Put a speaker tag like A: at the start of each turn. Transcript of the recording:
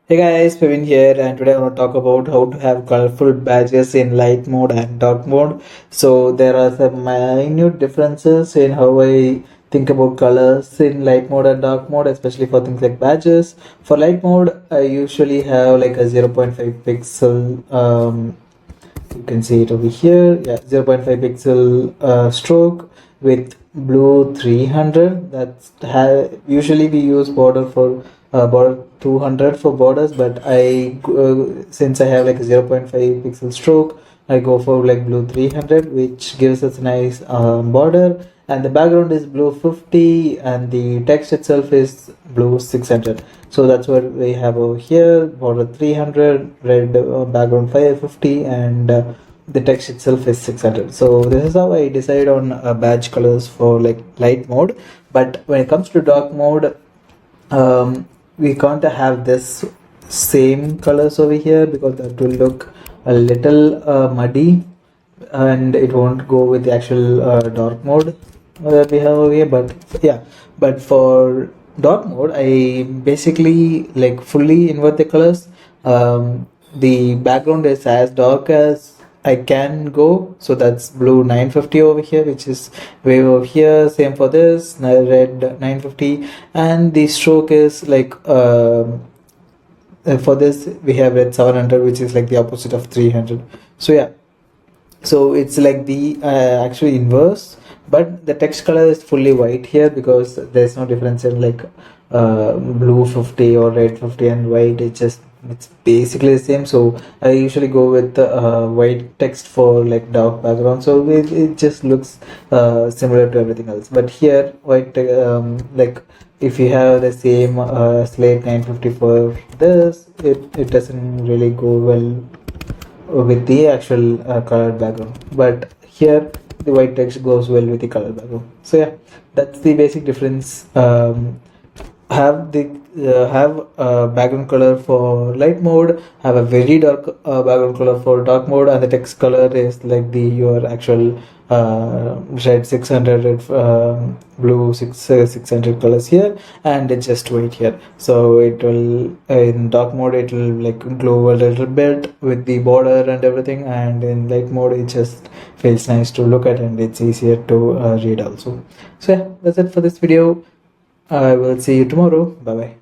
A: Hey guys, Pevin here, and today I want to talk about how to have colorful badges in light mode and dark mode. So there are some minute differences in how I think about colors in light mode and dark mode, especially for things like badges. For light mode, I usually have like a zero point 0.5 pixel. You can see it over here. Yeah, 0.5 pixel stroke with blue 300. Usually we use border 200 for borders, but since I have like a 0.5 pixel stroke, I go for like blue 300, which gives us a nice border, and the background is blue 50 and the text itself is blue 600. So that's what we have over here: border 300, red background 550, and the text itself is 600. So this is how I decide on badge colors for like light mode. But when it comes to dark mode, we can't have this same colors over here because that will look a little muddy, and it won't go with the actual dark mode that we have over here. But yeah, but for dark mode, I basically like fully invert the colors. The background is as dark as I can go, so that's blue 950 over here, which is way over here. Same for this red 950, and the stroke is like for this we have red 700, which is like the opposite of 300. So yeah, so it's like the actually inverse, but the text color is fully white here because there's no difference in like blue 50 or red 50 and white. It's basically the same. So I usually go with white text for like dark background, so it just looks similar to everything else. But here like if you have the same slate 950 for this, it doesn't really go well with the actual colored background, but here the white text goes well with the colored background. So yeah, that's the basic difference. Have background color for light mode, have a very dark background color for dark mode, and the text color is like the your actual red 600, blue 600 colors here, and it's just white here. So it will in dark mode it will like glow a little bit with the border and everything, and in light mode it just feels nice to look at and it's easier to read also. So yeah, that's it for this video. I will see you tomorrow. Bye bye.